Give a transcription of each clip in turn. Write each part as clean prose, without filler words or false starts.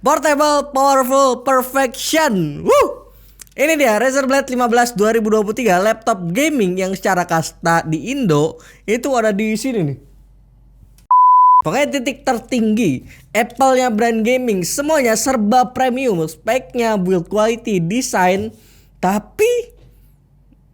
Portable, powerful, perfection. Woo! Ini dia Razer Blade 15 2023, laptop gaming yang secara kasta di Indo itu ada di sini nih. Pokoknya titik tertinggi, Apple-nya brand gaming, semuanya serba premium, speknya, build quality, desain. Tapi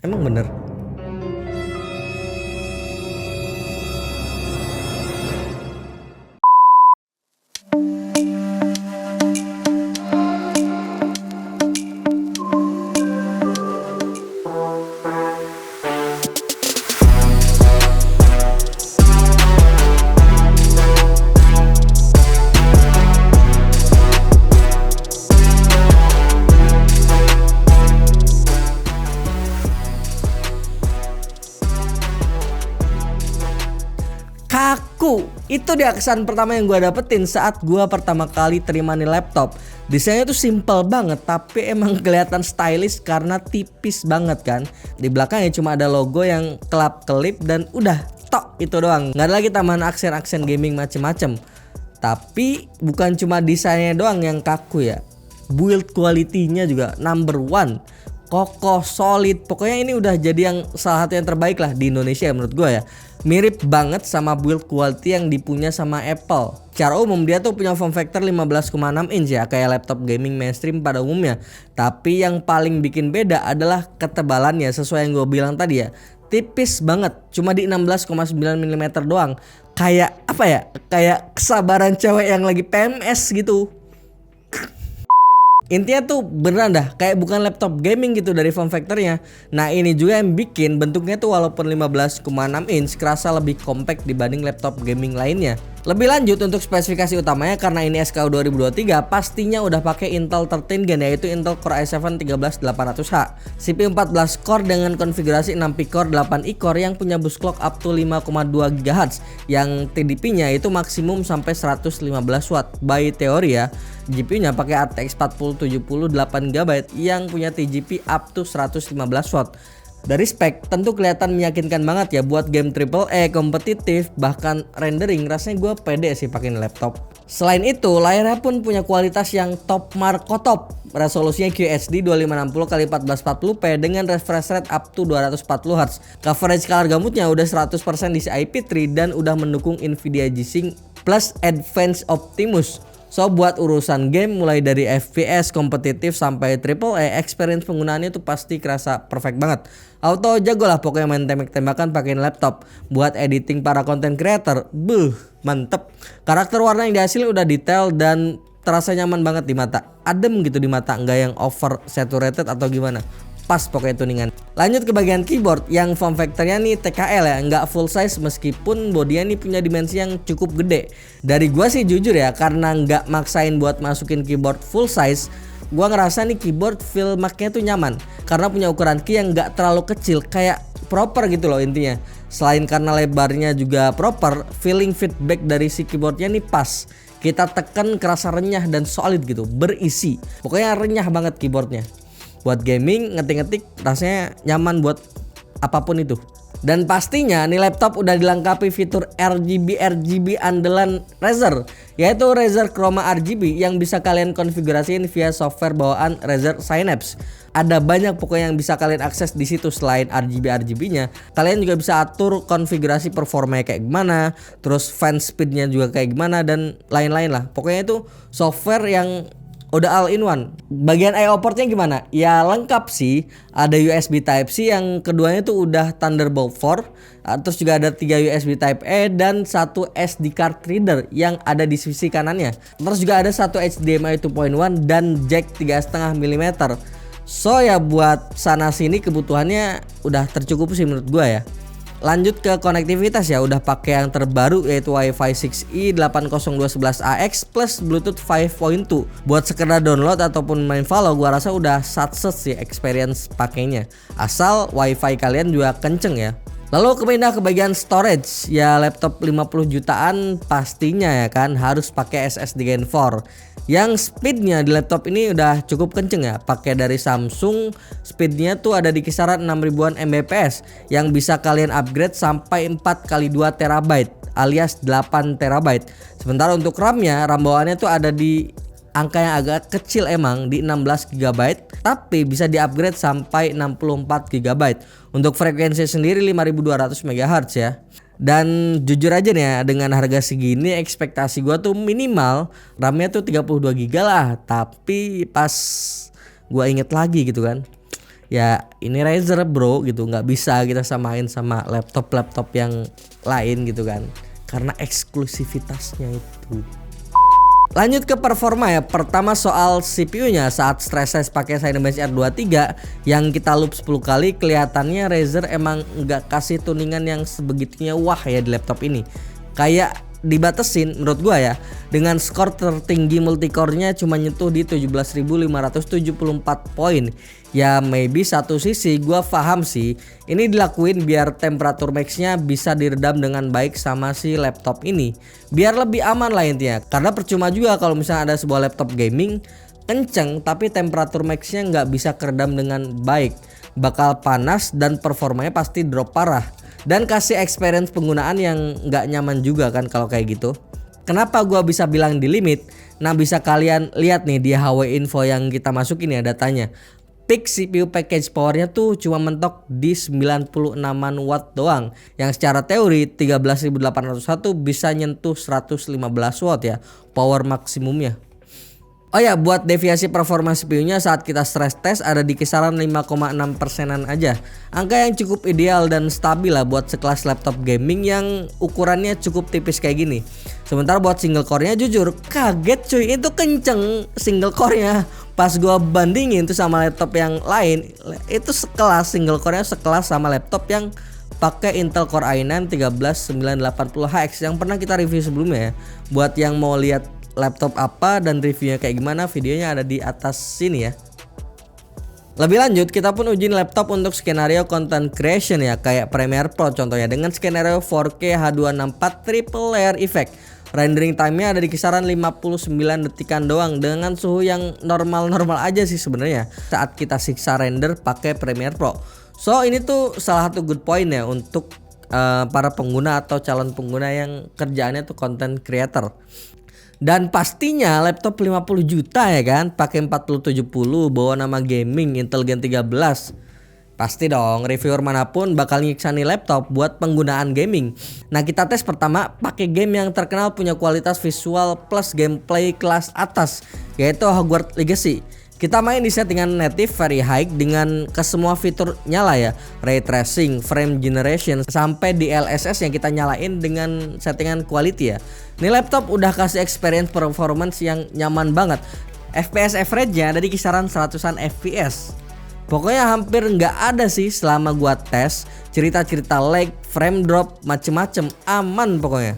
emang bener? Kaku, itu dia kesan pertama yang gue dapetin saat gue pertama kali terima nih laptop. Desainnya tuh simple banget, tapi emang kelihatan stylish karena tipis banget kan. Di belakangnya cuma ada logo yang kelap-kelip dan udah tok itu doang. Nggak ada lagi tambahan aksen-aksen gaming macem-macem. Tapi bukan cuma desainnya doang yang kaku ya, build quality-nya juga number one. Kokoh, solid, pokoknya ini udah jadi yang salah satu yang terbaik lah di Indonesia menurut gue ya. Mirip banget sama build quality yang dipunya sama Apple. Secara umum dia tuh punya form factor 15,6 inch ya, kayak laptop gaming mainstream pada umumnya. Tapi yang paling bikin beda adalah ketebalannya, sesuai yang gue bilang tadi ya. Tipis banget, cuma di 16,9 mm doang. Kayak apa ya, kayak kesabaran cewek yang lagi PMS gitu. Intinya tuh beneran dah kayak bukan laptop gaming gitu dari form factornya. Nah ini juga yang bikin bentuknya tuh walaupun 15,6 inch kerasa lebih compact dibanding laptop gaming lainnya. Lebih lanjut untuk spesifikasi utamanya, karena ini SKU 2023 pastinya udah pakai Intel 13 Gen yaitu Intel Core i7 13800H, CPU 14 core dengan konfigurasi 6 P-core 8 E-core yang punya bus clock up to 5,2 GHz, yang TDP-nya itu maksimum sampai 115 watt. By teori ya, GPU-nya pakai RTX 4070 8GB yang punya TGP up to 115 watt. Dari spek tentu kelihatan meyakinkan banget ya buat game AAA kompetitif, bahkan rendering rasanya gue pede sih pakai laptop. Selain itu layarnya pun punya kualitas yang top markotop. Resolusinya QHD 2560x1440p dengan refresh rate up to 240Hz. Coverage color gambutnya udah 100% DCI IP3 dan udah mendukung Nvidia G-Sync plus Advanced Optimus. So buat urusan game mulai dari FPS kompetitif sampai AAA, experience penggunaannya tuh pasti kerasa perfect banget. Auto jago lah pokoknya main tembak-tembakan pakein laptop. Buat editing para content creator, mantep. Karakter warna yang dihasilin udah detail dan terasa nyaman banget di mata. Adem gitu di mata, nggak yang over saturated atau gimana. Pas pokoknya tuningan. Lanjut ke bagian keyboard yang form factornya nih TKL ya, nggak full size meskipun bodinya nih punya dimensi yang cukup gede. Dari gua sih jujur ya, karena nggak maksain buat masukin keyboard full size, gua ngerasa nih keyboard feel maknya tuh nyaman karena punya ukuran key yang nggak terlalu kecil, kayak proper gitu loh intinya. Selain karena lebarnya juga proper, feeling feedback dari si keyboardnya nih pas. Kita tekan kerasa renyah dan solid gitu, berisi. Pokoknya renyah banget keyboardnya. Buat gaming, ngetik-ngetik rasanya nyaman buat apapun itu. Dan pastinya nih laptop udah dilengkapi fitur RGB andalan Razer, yaitu Razer Chroma RGB yang bisa kalian konfigurasiin via software bawaan Razer Synapse. Ada banyak pokoknya yang bisa kalian akses di situ. Selain RGB-nya, kalian juga bisa atur konfigurasi performanya kayak gimana, terus fan speednya juga kayak gimana dan lain-lain lah. Pokoknya itu software yang udah all in one. Bagian I/O portnya gimana? Ya lengkap sih. Ada USB Type-C yang keduanya tuh udah Thunderbolt 4. Terus juga ada 3 USB Type-A dan 1 SD card reader yang ada di sisi kanannya. Terus juga ada 1 HDMI 2.1 dan jack 3,5 mm. So ya buat sana sini kebutuhannya udah tercukup sih menurut gua ya. Lanjut ke konektivitas ya, udah pakai yang terbaru yaitu Wi-Fi 6E 802.11ax plus Bluetooth 5.2. Buat sekedar download ataupun main follow, gua rasa udah sukses sih experience pakainya. Asal Wi-Fi kalian juga kenceng ya. Lalu pindah ke bagian storage, ya laptop 50 jutaan pastinya ya kan harus pakai SSD Gen 4. Yang speednya di laptop ini udah cukup kenceng ya. Pakai dari Samsung, speednya tuh ada di kisaran 6000-an Mbps yang bisa kalian upgrade sampai 4x2 TB alias 8 TB. Sementara untuk RAM-nya, RAM bawaannya tuh ada di angka yang agak kecil emang di 16 GB, tapi bisa di-upgrade sampai 64 GB. Untuk frekuensi sendiri 5200 MHz ya. Dan jujur aja nih ya, dengan harga segini ekspektasi gua tuh minimal RAM-nya tuh 32 GB lah. Tapi pas gua inget lagi gitu kan, ya ini Razer bro gitu, nggak bisa kita samain sama laptop yang lain gitu kan, karena eksklusivitasnya itu. Lanjut ke performa ya. Pertama soal CPU-nya, saat stress test pakai Cinebench R23 yang kita loop 10 kali, kelihatannya Razer emang nggak kasih tuningan yang sebegitunya wah ya di laptop ini. Kayak dibatesin menurut gua ya, dengan skor tertinggi multicore-nya cuma nyentuh di 17.574 poin. Ya maybe satu sisi gua paham sih, ini dilakuin biar temperatur max-nya bisa diredam dengan baik sama si laptop ini, biar lebih aman lah intinya. Karena percuma juga kalau misalnya ada sebuah laptop gaming kenceng tapi temperatur max-nya nggak bisa keredam dengan baik, bakal panas dan performanya pasti drop parah. Dan kasih experience penggunaan yang nggak nyaman juga kan kalau kayak gitu. Kenapa gua bisa bilang di limit? Nah bisa kalian lihat nih di HW Info yang kita masukin ya datanya. Peak CPU package powernya tuh cuma mentok di 96an watt doang. Yang secara teori 13.801 bisa nyentuh 115 watt ya power maksimumnya. Oh ya, buat deviasi performa CPU-nya saat kita stress test ada di kisaran 5,6%-an aja. Angka yang cukup ideal dan stabil lah buat sekelas laptop gaming yang ukurannya cukup tipis kayak gini. Sementara buat single core-nya jujur kaget cuy, itu kenceng single core-nya. Pas gua bandingin tuh sama laptop yang lain, itu sekelas single core-nya sekelas sama laptop yang pakai Intel Core i9 13980HX yang pernah kita review sebelumnya ya. Buat yang mau lihat laptop apa dan reviewnya kayak gimana, videonya ada di atas sini ya. Lebih lanjut kita pun ujiin laptop untuk skenario content creation ya, kayak Premiere Pro contohnya dengan skenario 4K H264 triple layer effect. Rendering time-nya ada di kisaran 59 detikan doang dengan suhu yang normal-normal aja sih sebenarnya saat kita siksa render pakai Premiere Pro. So ini tuh salah satu good point ya untuk para pengguna atau calon pengguna yang kerjaannya tuh content creator. Dan pastinya laptop 50 juta ya kan, pakai 4070, bawa nama gaming Intel Gen 13. Pasti dong reviewer manapun bakal nyiksa nih laptop buat penggunaan gaming. Nah kita tes pertama pakai game yang terkenal punya kualitas visual plus gameplay kelas atas, yaitu Hogwarts Legacy. Kita main di settingan native very high dengan ke semua fitur nyala ya, ray tracing, frame generation, sampai DLSS yang kita nyalain dengan settingan quality ya. Ini laptop udah kasih experience performance yang nyaman banget. FPS average-nya ada di kisaran 100-an FPS. Pokoknya hampir nggak ada sih selama gua tes cerita-cerita lag, frame drop, macem-macem, aman pokoknya.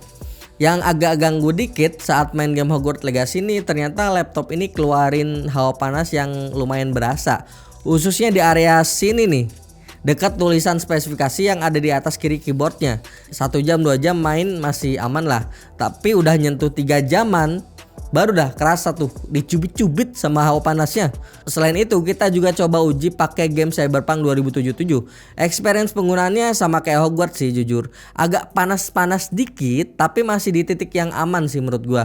Yang agak ganggu dikit saat main game Hogwarts Legacy ini, ternyata laptop ini keluarin hawa panas yang lumayan berasa, khususnya di area sini nih, dekat tulisan spesifikasi yang ada di atas kiri keyboardnya. 1 jam 2 jam main masih aman lah, tapi udah nyentuh 3 jaman baru dah kerasa tuh dicubit-cubit sama hawa panasnya. Selain itu kita juga coba uji pakai game Cyberpunk 2077. Experience penggunaannya sama kayak Hogwarts sih jujur, agak panas-panas dikit tapi masih di titik yang aman sih menurut gua.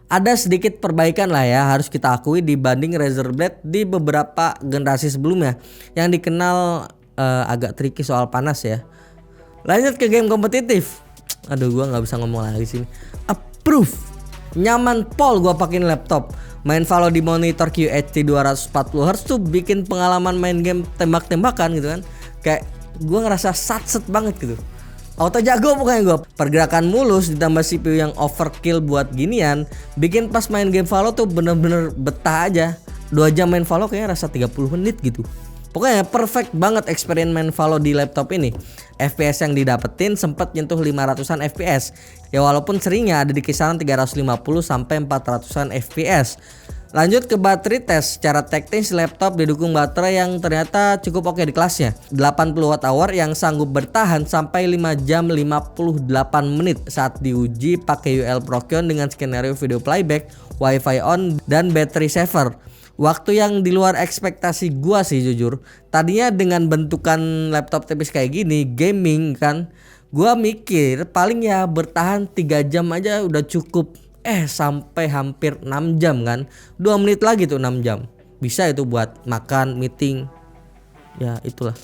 Ada sedikit perbaikan lah ya harus kita akui dibanding Razer Blade di beberapa generasi sebelumnya yang dikenal agak tricky soal panas ya. Lanjut ke game kompetitif. Aduh gua nggak bisa ngomong lagi sini. Approve. Nyaman pol gua pakein laptop. Main Valo di monitor QHD 240Hz tuh bikin pengalaman main game tembak-tembakan gitu kan, kayak gua ngerasa satset banget gitu. Auto jago pokoknya gua. Pergerakan mulus ditambah CPU yang overkill buat ginian bikin pas main game Valo tuh bener-bener betah aja. 2 jam main Valo kayaknya rasa 30 menit gitu. Pokoknya perfect banget experience main Valo di laptop ini. FPS yang didapetin sempat nyentuh 500-an FPS. Ya walaupun seringnya ada di kisaran 350 sampai 400-an FPS. Lanjut ke baterai test. Secara teknis laptop didukung baterai yang ternyata cukup oke di kelasnya. 80 Wh yang sanggup bertahan sampai 5 jam 58 menit saat diuji pakai UL Prokion dengan skenario video playback, Wi-Fi on dan battery saver. Waktu yang di luar ekspektasi gua sih jujur. Tadinya dengan bentukan laptop tipis kayak gini, gaming kan, gua mikir paling ya bertahan 3 jam aja udah cukup. sampai hampir 6 jam kan. 2 menit lagi tuh 6 jam. Bisa itu buat makan, meeting. Ya itulah.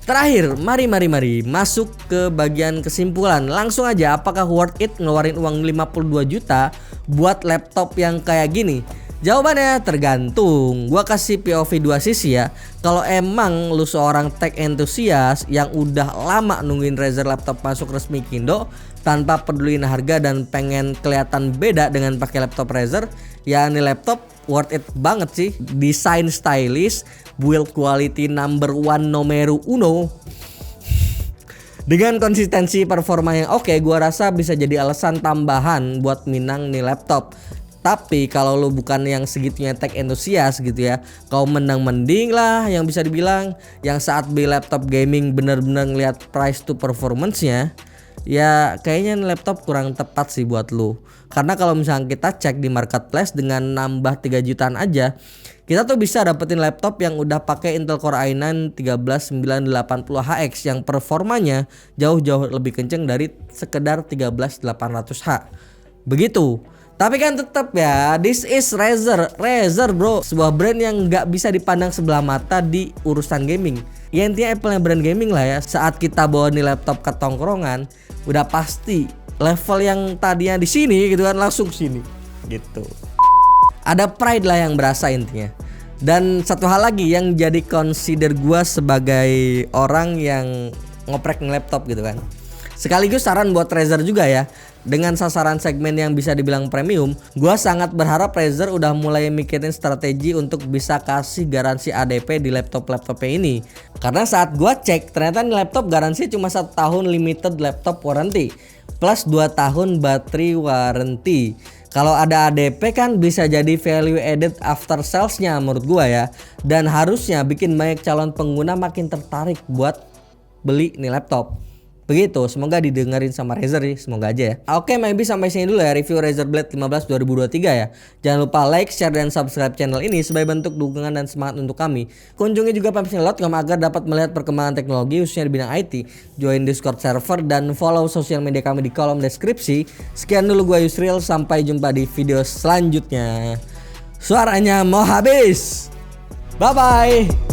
Terakhir, mari masuk ke bagian kesimpulan. Langsung aja, apakah worth it ngeluarin uang 52 juta buat laptop yang kayak gini? Jawabannya tergantung. Gua kasih POV 2 sisi ya. Kalau emang lu seorang tech enthusiast yang udah lama nungguin Razer laptop masuk resmi Kindo tanpa peduliin harga dan pengen kelihatan beda dengan pakai laptop Razer, ya ini laptop worth it banget sih. Desain stylish, build quality number one nomor uno. Dengan konsistensi performa yang oke, gua rasa bisa jadi alasan tambahan buat minang nih laptop. Tapi kalau lu bukan yang segitunya tech enthusiast gitu ya, kau mending lah yang bisa dibilang yang saat beli laptop gaming bener-bener ngeliat price to performance-nya, ya kayaknya laptop kurang tepat sih buat lu. Karena kalau misalnya kita cek di marketplace dengan nambah 3 jutaan aja, kita tuh bisa dapetin laptop yang udah pakai Intel Core i9 13980HX yang performanya jauh-jauh lebih kenceng dari sekedar 13800H. Begitu. Tapi kan tetap ya, this is Razer bro, sebuah brand yang nggak bisa dipandang sebelah mata di urusan gaming. Ya intinya Apple yang brand gaming lah ya. Saat kita bawa nih laptop ke tongkrongan, udah pasti level yang tadinya di sini gitu kan langsung sini gitu. Ada pride lah yang berasa intinya. Dan satu hal lagi yang jadi consider gua sebagai orang yang ngoprek laptop gitu kan. Sekaligus saran buat Razer juga ya. Dengan sasaran segmen yang bisa dibilang premium, gua sangat berharap Razer udah mulai mikirin strategi untuk bisa kasih garansi ADP di laptop-laptopnya ini. Karena saat gua cek, ternyata nih laptop garansi cuma 1 tahun limited laptop warranty plus 2 tahun battery warranty. Kalau ada ADP kan bisa jadi value added after sales-nya menurut gua ya. Dan harusnya bikin banyak calon pengguna makin tertarik buat beli nih laptop. Begitu, semoga didengerin sama Razer nih, semoga aja ya. Oke, maybe sampai sini dulu ya review Razer Blade 15 2023 ya. Jangan lupa like, share, dan subscribe channel ini sebagai bentuk dukungan dan semangat untuk kami. Kunjungi juga pamsnya.com agar dapat melihat perkembangan teknologi khususnya di bidang IT. Join Discord server dan follow sosial media kami di kolom deskripsi. Sekian dulu gua Yusril, sampai jumpa di video selanjutnya. Suaranya mau habis. Bye bye.